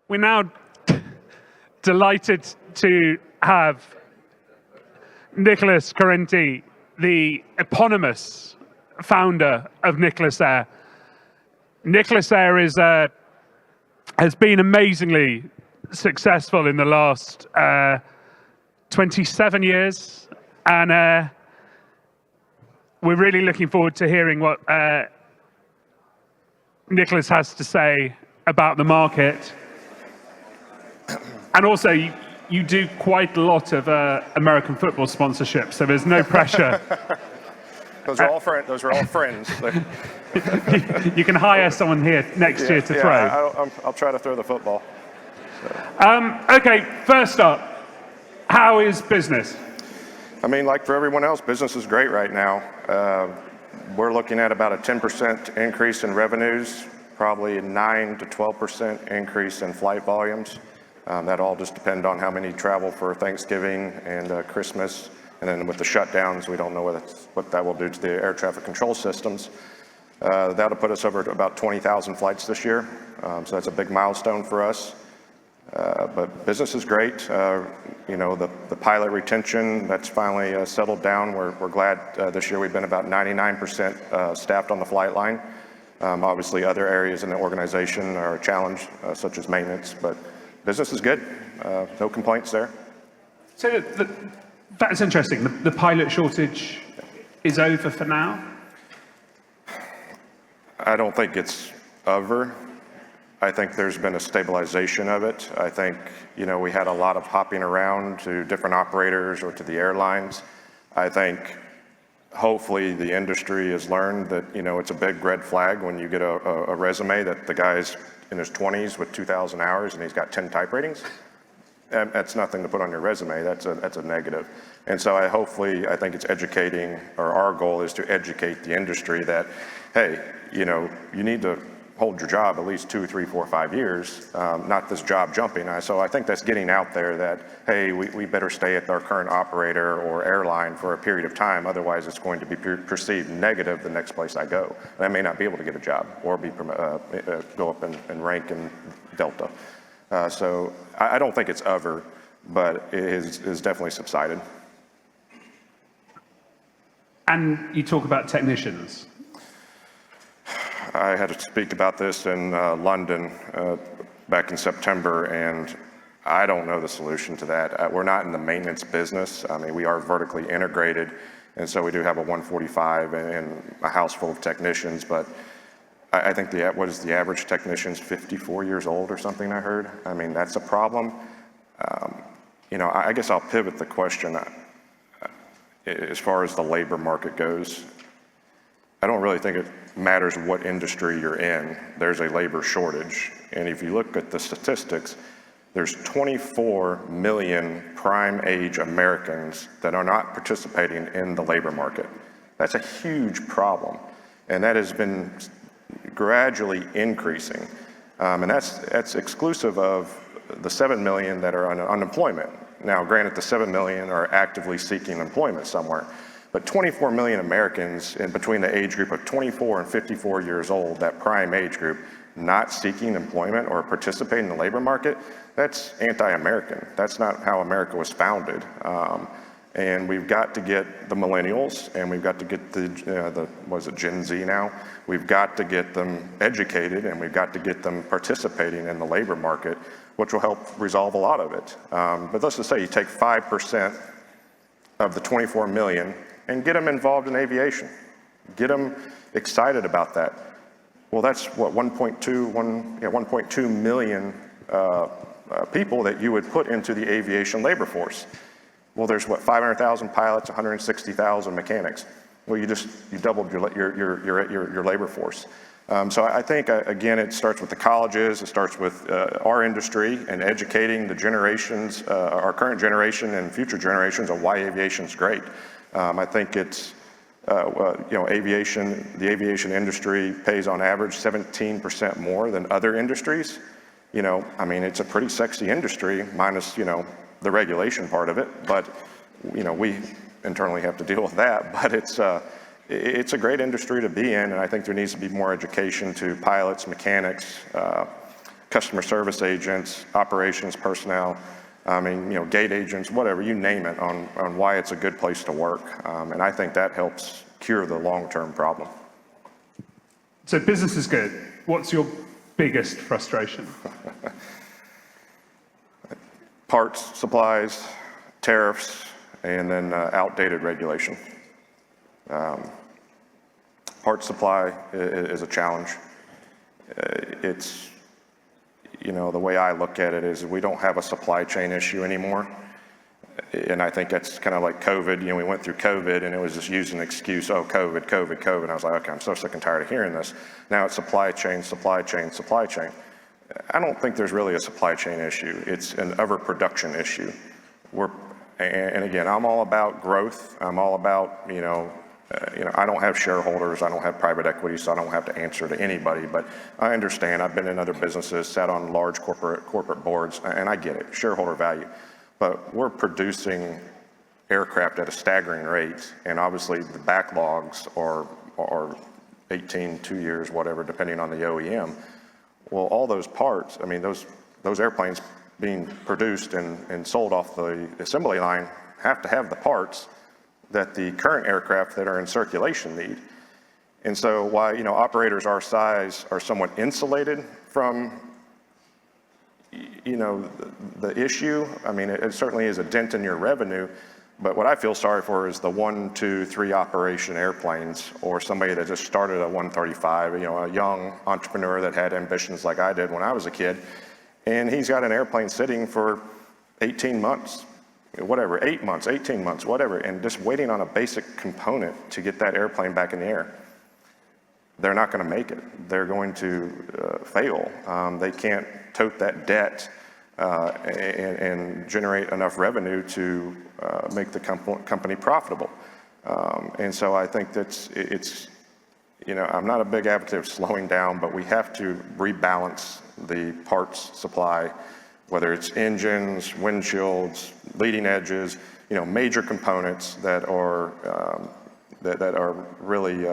We're now delighted to have Nicholas Correnti, the eponymous founder of Nicholas Air. Nicholas Air has been amazingly successful in the last 27 years, and we're really looking forward to hearing what Nicholas has to say about the market. And also, you do quite a lot of American football sponsorship, so there's no pressure. Those are all friends. You can hire someone here next year to throw. I'll try to throw the football. Okay, first up, how is business? I mean, like for everyone else, business is great right now. We're looking at about a 10% increase in revenues, probably a 9 to 12% increase in flight volumes. That all just depends on how many travel for Thanksgiving and Christmas. And then with the shutdowns, we don't know what that will do to the air traffic control systems. That'll put us over to about 20,000 flights this year. So that's a big milestone for us. But business is great. You know, the pilot retention, that's finally settled down. We're glad this year we've been about 99% staffed on the flight line. Obviously, other areas in the organization are a challenge, such as maintenance, but business is good. No complaints there. So that's interesting. The pilot shortage is over for now? I don't think it's over. I think there's been a stabilization of it. I think, you know, we had a lot of hopping around to different operators or to the airlines. I think hopefully the industry has learned that, you know, it's a big red flag when you get a resume that the guy's in his 20s with 2,000 hours and he's got 10 type ratings. And that's nothing to put on your resume. That's a negative. And so I think it's educating, or our goal is to educate the industry that, hey, you know, you need to hold your job at least 2, 3, 4, 5 years, not this job jumping. So I think that's getting out there that, hey, we better stay at our current operator or airline for a period of time, otherwise it's going to be perceived negative the next place I go. And I may not be able to get a job or go up and rank in Delta. So I don't think it's over, but it is definitely subsided. And you talk about technicians. I had to speak about this in London back in September, and I don't know the solution to that. We're not in the maintenance business. I mean, we are vertically integrated, and so we do have a 145 and a house full of technicians, but I think what is the average technician's 54 years old or something, I heard. I mean, that's a problem. You know, I guess I'll pivot the question as far as the labor market goes. I don't really think it matters what industry you're in. There's a labor shortage. And if you look at the statistics, there's 24 million prime age Americans that are not participating in the labor market. That's a huge problem. And that has been gradually increasing. And that's exclusive of the 7 million that are on unemployment. Now, granted, the 7 million are actively seeking employment somewhere. But 24 million Americans in between the age group of 24 and 54 years old, that prime age group, not seeking employment or participating in the labor market, that's anti-American. That's not how America was founded. And we've got to get the millennials, and we've got to get Gen Z now? We've got to get them educated, and we've got to get them participating in the labor market, which will help resolve a lot of it. But let's just say you take 5% of the 24 million and get them involved in aviation. Get them excited about that. Well, that's what, 1.2 million people that you would put into the aviation labor force. Well, there's what, 500,000 pilots, 160,000 mechanics. Well, you doubled your labor force. So I think, again, it starts with the colleges, it starts with our industry and educating the generations, our current generation and future generations of why aviation's great. I think it's, you know, the aviation industry pays on average 17% more than other industries. You know, I mean, it's a pretty sexy industry, minus, you know, the regulation part of it, but, you know, we internally have to deal with that, but it's a great industry to be in, and I think there needs to be more education to pilots, mechanics, customer service agents, operations personnel, I mean, gate agents, whatever, you name it, on why it's a good place to work. And I think that helps cure the long-term problem. So business is good. What's your biggest frustration? Parts, supplies, tariffs, and then outdated regulation. Parts supply is a challenge. It's, the way I look at it is we don't have a supply chain issue anymore. And I think that's kind of like COVID. We went through COVID and it was just used as an excuse, oh, COVID, COVID, COVID. And I was like, okay, I'm so sick and tired of hearing this. Now it's supply chain, supply chain, supply chain. I don't think there's really a supply chain issue. It's an overproduction issue. And again, I'm all about growth. I'm all about, I don't have shareholders. I don't have private equity, so I don't have to answer to anybody. But I understand. I've been in other businesses, sat on large corporate boards, and I get it, shareholder value. But we're producing aircraft at a staggering rate, and obviously the backlogs are 18, 2 years, whatever, depending on the OEM. Well, all those parts, I mean, those airplanes being produced and sold off the assembly line have to have the parts that the current aircraft that are in circulation need. And so while, operators our size are somewhat insulated from, the issue, I mean, it certainly is a dent in your revenue, but what I feel sorry for is the 1, 2, 3 operation airplanes, or somebody that just started a 135, a young entrepreneur that had ambitions like I did when I was a kid, and he's got an airplane sitting for 18 months, whatever, 8 months, 18 months, whatever, and just waiting on a basic component to get that airplane back in the air. They're not going to make it. They're going to fail. They can't tote that debt and generate enough revenue to make the company profitable. And so I think it's I'm not a big advocate of slowing down, but we have to rebalance the parts supply, whether it's engines, windshields, leading edges, major components that are really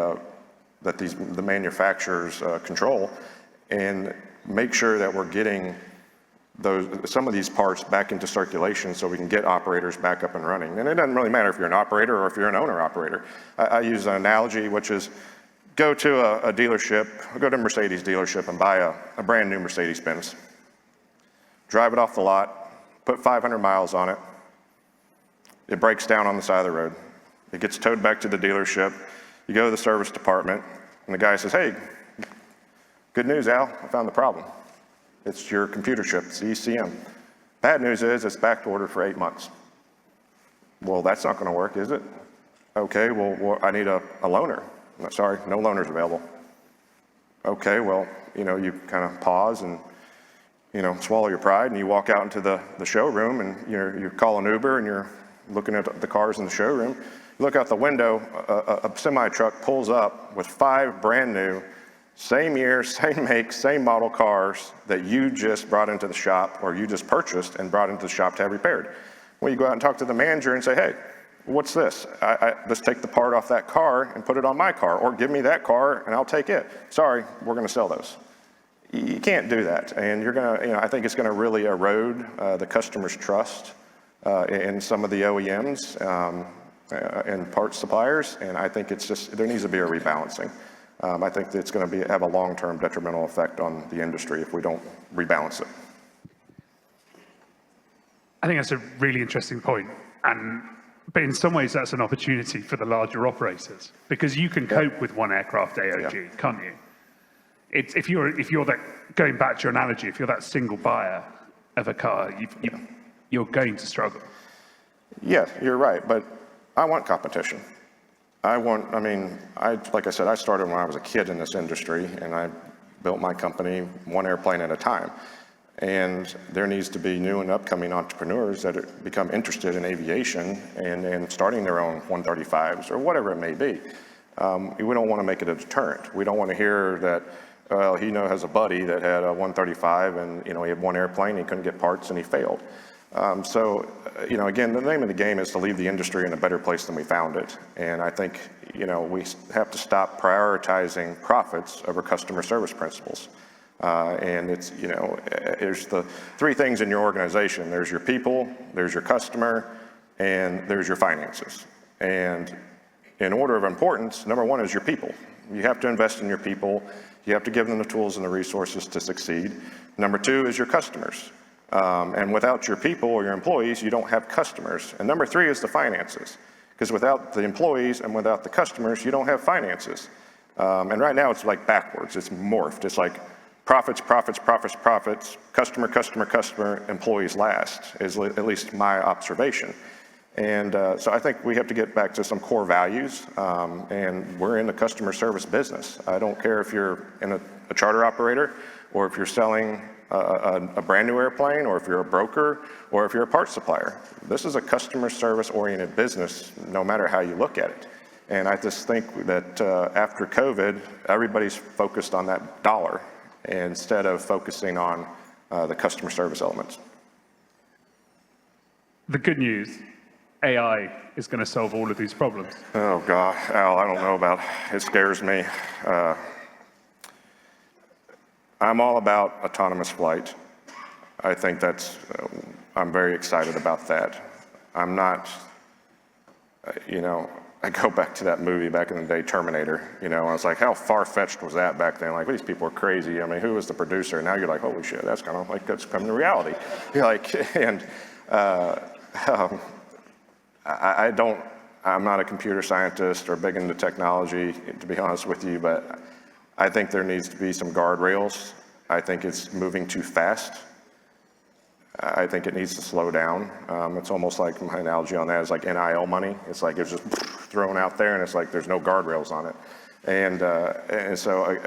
that the manufacturers control, and make sure that we're getting some of these parts back into circulation so we can get operators back up and running. And it doesn't really matter if you're an operator or if you're an owner-operator. I use an analogy, which is go to a dealership, go to a Mercedes dealership and buy a brand new Mercedes-Benz. Drive it off the lot, put 500 miles on it. It breaks down on the side of the road. It gets towed back to the dealership. You go to the service department, and the guy says, hey, good news, Al, I found the problem. It's your computer chip, it's the ECM. Bad news is it's back to order for 8 months. Well, that's not going to work, is it? Okay, well, I need a loaner. Sorry, no loaners available. Okay, well, you kind of pause and, swallow your pride, and you walk out into the showroom, and you call an Uber, and you're looking at the cars in the showroom. You look out the window, a semi-truck pulls up with 5 brand new, same year, same make, same model cars that you just brought into the shop, or you just purchased and brought into the shop to have repaired. Well, you go out and talk to the manager and say, hey, what's this? Let's take the part off that car and put it on my car, or give me that car and I'll take it. Sorry, we're going to sell those. You can't do that, and you're going to, I think it's going to really erode the customer's trust in some of the OEMs and parts suppliers, and I think there needs to be a rebalancing. I think that it's going to have a long-term detrimental effect on the industry if we don't rebalance it. I think that's a really interesting point, but in some ways that's an opportunity for the larger operators, because you can cope with one aircraft AOG, can't you? If you're that, going back to your analogy, if you're that single buyer of a car, you're going to struggle. Yes, you're right, but I want competition. Like I said, I started when I was a kid in this industry, and I built my company one airplane at a time. And there needs to be new and upcoming entrepreneurs that become interested in aviation and starting their own 135s or whatever it may be. We don't want to make it a deterrent. We don't want to hear that, well, he has a buddy that had a 135 and he had one airplane, he couldn't get parts and he failed. Again, the name of the game is to leave the industry in a better place than we found it. And I think, we have to stop prioritizing profits over customer service principles. And it's, there's the three things in your organization. There's your people, there's your customer, and there's your finances. And in order of importance, number one is your people. You have to invest in your people. You have to give them the tools and the resources to succeed. Number two is your customers. And without your people or your employees, you don't have customers. And number three is the finances. Because without the employees and without the customers, you don't have finances. And right now it's like backwards. It's morphed. It's like profits, profits, profits, profits, customer, customer, customer, employees last, is at least my observation. And so I think we have to get back to some core values, and we're in the customer service business. I don't care if you're in a charter operator, or if you're selling a brand new airplane, or if you're a broker, or if you're a parts supplier. This is a customer service oriented business, no matter how you look at it. And I just think that after COVID, everybody's focused on that dollar instead of focusing on the customer service elements. The good news, AI is going to solve all of these problems. Oh God, Al, I don't know about, it scares me. I'm all about autonomous flight. I think that's, I'm very excited about that. I'm not, I go back to that movie back in the day, Terminator, I was like, how far-fetched was that back then? Like, these people are crazy. I mean, who was the producer? Now you're like, holy shit, that's kind of like, that's coming to reality. You're like, and I'm not a computer scientist or big into technology, to be honest with you, but I think there needs to be some guardrails. I think it's moving too fast. I think it needs to slow down. It's almost like, my analogy on that is like NIL money. It's like it's just thrown out there and it's like there's no guardrails on it. And so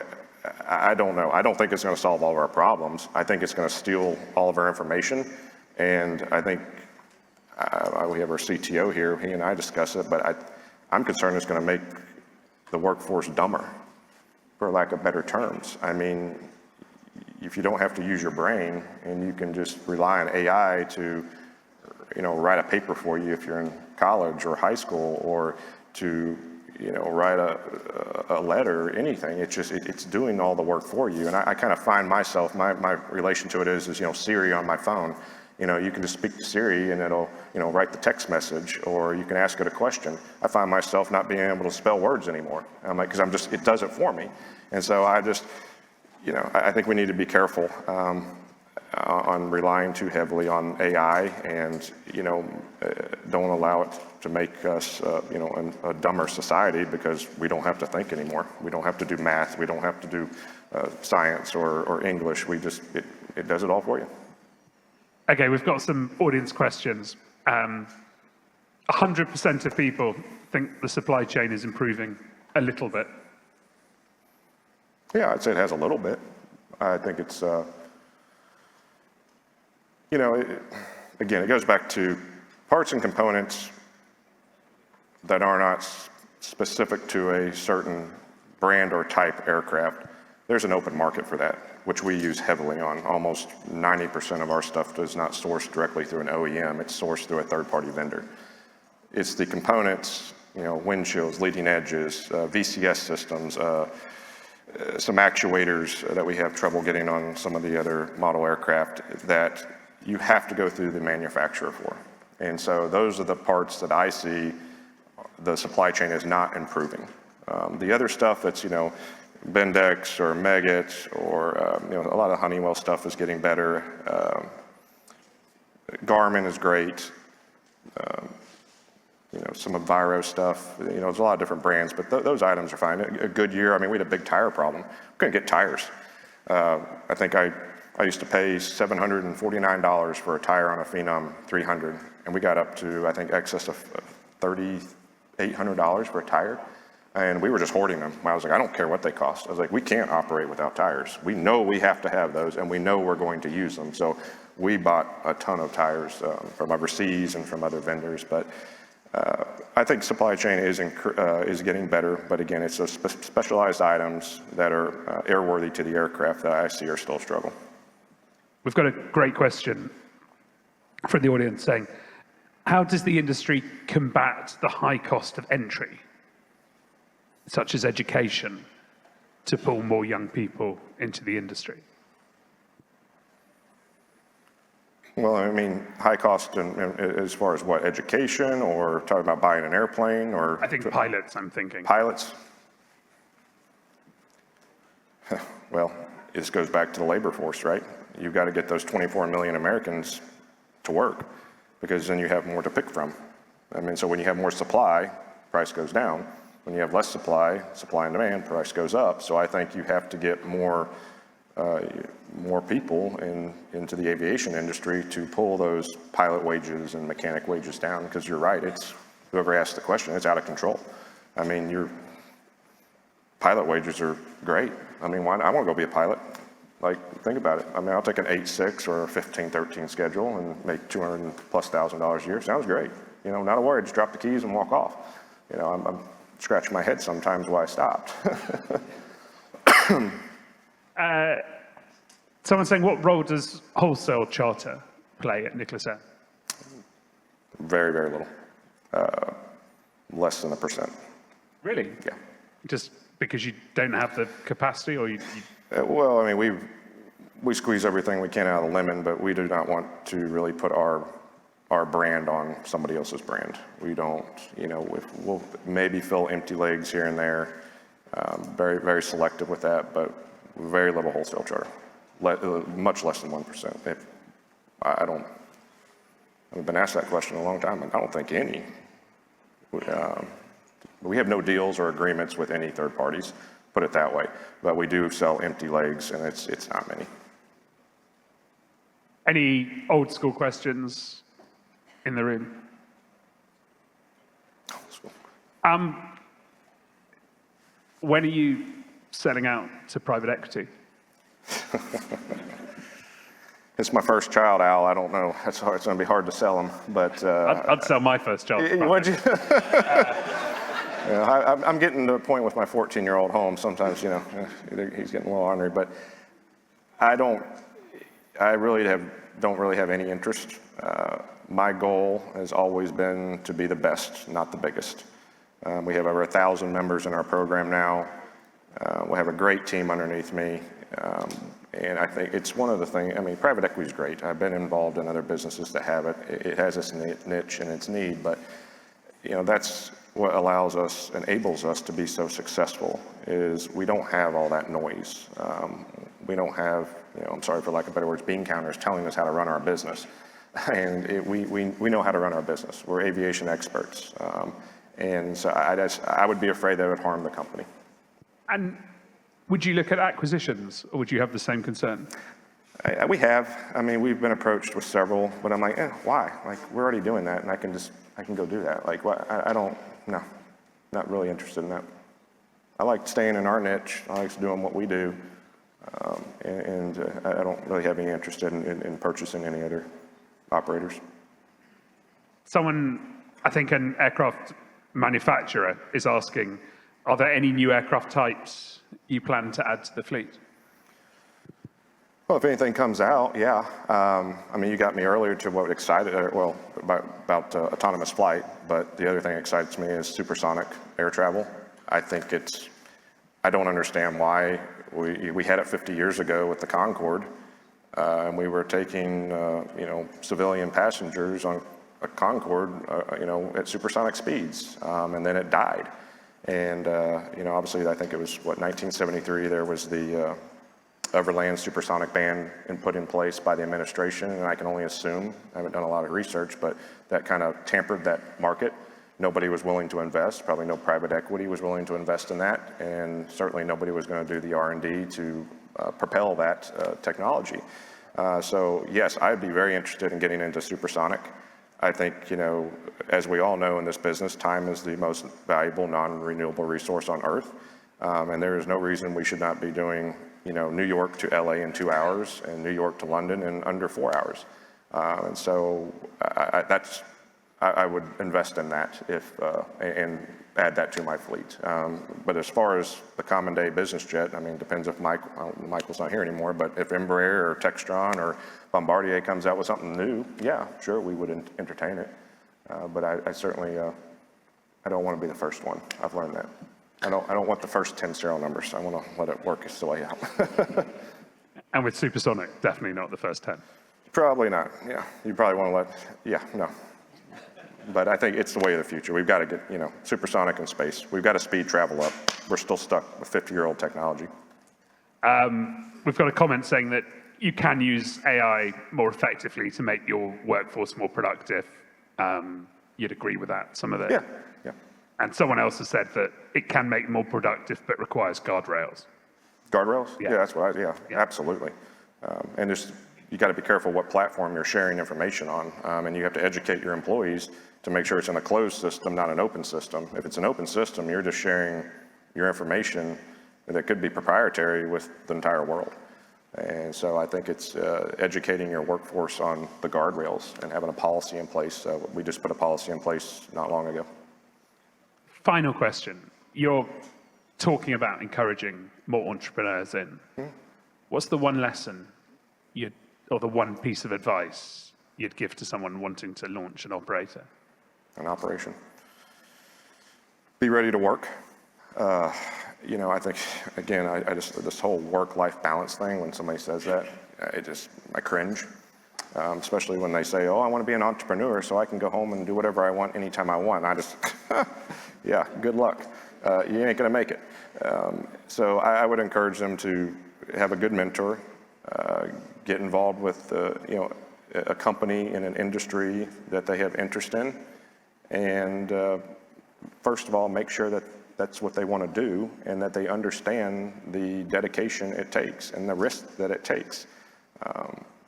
I don't know. I don't think it's going to solve all of our problems. I think it's going to steal all of our information. And I think we have our CTO here. He and I discuss it, but I'm concerned it's going to make the workforce dumber, for lack of better terms. I mean, if you don't have to use your brain and you can just rely on AI to, write a paper for you if you're in college or high school, or to, write a letter or anything, it's doing all the work for you. And I kind of find myself, my relation to it is Siri on my phone. You can just speak to Siri and it'll, write the text message, or you can ask it a question. I find myself not being able to spell words anymore. I'm like, because it does it for me. And so I just, I think we need to be careful on relying too heavily on AI, and don't allow it to make us a dumber society, because we don't have to think anymore. We don't have to do math. We don't have to do science or English. It does it all for you. Okay, we've got some audience questions. 100% of people think the supply chain is improving a little bit. Yeah, I'd say it has a little bit. I think it's, again, it goes back to parts and components that are not specific to a certain brand or type aircraft. There's an open market for that, which we use heavily on. Almost 90% of our stuff is not sourced directly through an OEM. It's sourced through a third-party vendor. It's the components, windshields, leading edges, VCS systems, some actuators that we have trouble getting on some of the other model aircraft that you have to go through the manufacturer for. And so those are the parts that I see the supply chain is not improving. The other stuff that's, Bendix or Meggitt or, a lot of Honeywell stuff is getting better. Garmin is great. Some of Viro stuff, there's a lot of different brands, but those items are fine. A good year, we had a big tire problem. We couldn't get tires. I think I used to pay $749 for a tire on a Phenom 300, and we got up to, I think, excess of $3,800 for a tire. And we were just hoarding them. I was like, I don't care what they cost. I was like, we can't operate without tires. We know we have to have those, and we know we're going to use them. So we bought a ton of tires from overseas and from other vendors. But I think supply chain is getting better. But again, it's those specialized items that are airworthy to the aircraft that I see are still a struggle. We've got a great question from the audience saying, how does the industry combat the high cost of entry, such as education, to pull more young people into the industry? Well, I mean, high cost as far as what, education, or talking about buying an airplane, or? I think pilots, I'm thinking. Pilots? Well, this goes back to the labor force, right? You've got to get those 24 million Americans to work, because then you have more to pick from. I mean, so when you have more supply, price goes down. When you have less supply, supply and demand, price goes up. So I think you have to get more people into the aviation industry to pull those pilot wages and mechanic wages down, because you're right, it's, whoever asked the question, it's out of control. I mean, your pilot wages are great. I mean, why, I want to go be a pilot. Like, think about it. I mean, I'll take an 8-6 or a 15-13 schedule and make $200,000+ a year. Sounds great. You know, not a worry, just drop the keys and walk off. You know, I'm scratching my head sometimes why I stopped. Someone's saying, what role does wholesale charter play at Nicholas Air? Very, very little. Less than 1%. Really? Yeah. Just because you don't have the capacity, or you Well, I mean, we squeeze everything we can out of the lemon, but we do not want to really put our brand on somebody else's brand. We don't, you know, we'll maybe fill empty legs here and there. Very, very selective with that, but very little wholesale charter. Much less than 1%. I've been asked that question a long time, and I don't think any. We have no deals or agreements with any third parties, put it that way. But we do sell empty legs, and it's not many. Any old school questions in the room? When are you selling out to private equity? It's my first child, Al. I don't know. It's hard. It's going to be hard to sell them, but I'd sell my first child. Would you? I'm getting to a point with my 14-year-old home. Sometimes, you know, he's getting a little ornery, but I don't really have any interest. My goal has always been to be the best, not the biggest. We have over 1,000 members in our program now. We have a great team underneath me. And I think it's one of the things, I mean, private equity is great. I've been involved in other businesses that have it. It has its niche and its need, but, you know, that's what enables us to be so successful, is we don't have all that noise. We don't have, you know, I'm sorry for lack of better words, bean counters telling us how to run our business. And we know how to run our business. We're aviation experts. And so I would be afraid that it would harm the company. And would you look at acquisitions, or would you have the same concern? We have. I mean, we've been approached with several, but I'm like, why? Like, we're already doing that, and I can go do that. Like, no, not really interested in that. I like staying in our niche. I like doing what we do, and I don't really have any interest in purchasing any other operators. Someone, I think an aircraft manufacturer, is asking, are there any new aircraft types you plan to add to the fleet? Well, if anything comes out, yeah. I mean, you got me earlier to what excited, about autonomous flight, but the other thing that excites me is supersonic air travel. I think I don't understand why we had it 50 years ago with the Concorde, and we were taking, civilian passengers on a Concorde, at supersonic speeds, and then it died. And, obviously, I think it was, 1973, there was the Overland supersonic ban put in place by the administration, and I can only assume, I haven't done a lot of research, but that kind of tampered that market. Nobody was willing to invest, probably no private equity was willing to invest in that, and certainly nobody was going to do the R&D to propel that technology. So yes, I'd be very interested in getting into supersonic. I think, as we all know in this business, time is the most valuable non-renewable resource on Earth. And there is no reason we should not be doing, New York to LA in 2 hours and New York to London in under 4 hours. And so I would invest in that and add that to my fleet. But as far as the common day business jet, I mean, depends if Michael's not here anymore, but if Embraer or Textron or Bombardier comes out with something new, yeah, sure, we would entertain it. But I certainly, I don't want to be the first one. I've learned that. I don't want the first 10 serial numbers. I want to let it work its way out. And with supersonic, definitely not the first 10. Probably not, yeah. You probably want to no. But I think it's the way of the future. We've got to get, supersonic in space. We've got to speed travel up. We're still stuck with 50-year-old technology. We've got a comment saying that you can use AI more effectively to make your workforce more productive. You'd agree with that, some of it? Yeah. And someone else has said that it can make them more productive, but requires guardrails. Guardrails? Yeah. Yeah, that's what absolutely. And you got to be careful what platform you're sharing information on, and you have to educate your employees to make sure it's in a closed system, not an open system. If it's an open system, you're just sharing your information that could be proprietary with the entire world. And so I think it's educating your workforce on the guardrails and having a policy in place. We just put a policy in place not long ago. Final question. You're talking about encouraging more entrepreneurs in. What's the one lesson or the one piece of advice you'd give to someone wanting to launch an operator? An operation. Be ready to work. I think, again, I just, this whole work-life balance thing, when somebody says that, I cringe. Especially when they say, oh, I want to be an entrepreneur so I can go home and do whatever I want anytime I want. I just, yeah, good luck. You ain't gonna make it. So I would encourage them to have a good mentor, get involved with, a company in an industry that they have interest in, and first of all, make sure that that's what they want to do and that they understand the dedication it takes and the risk that it takes.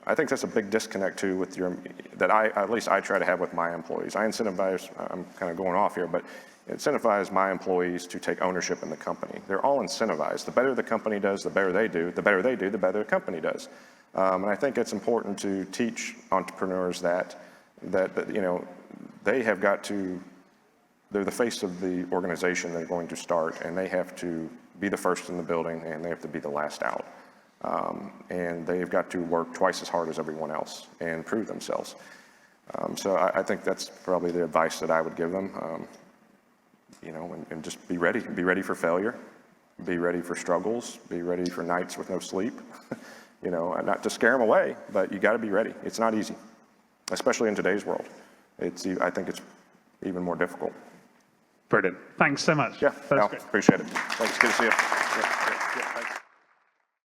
I think that's a big disconnect too at least I try to have with my employees. I incentivize, I'm kind of going off here, but incentivize my employees to take ownership in the company. They're all incentivized. The better the company does, the better they do. The better they do, the better the company does. And I think it's important to teach entrepreneurs that they have got to, they're the face of the organization they're going to start, and they have to be the first in the building and they have to be the last out. And they've got to work twice as hard as everyone else and prove themselves. So I think that's probably the advice that I would give them. And just be ready for failure, be ready for struggles, be ready for nights with no sleep, not to scare them away, but you got to be ready. It's not easy, especially in today's world. I think it's even more difficult. Brilliant. Thanks so much. Yeah, appreciate it. Thanks. Good to see you. Yeah, thanks.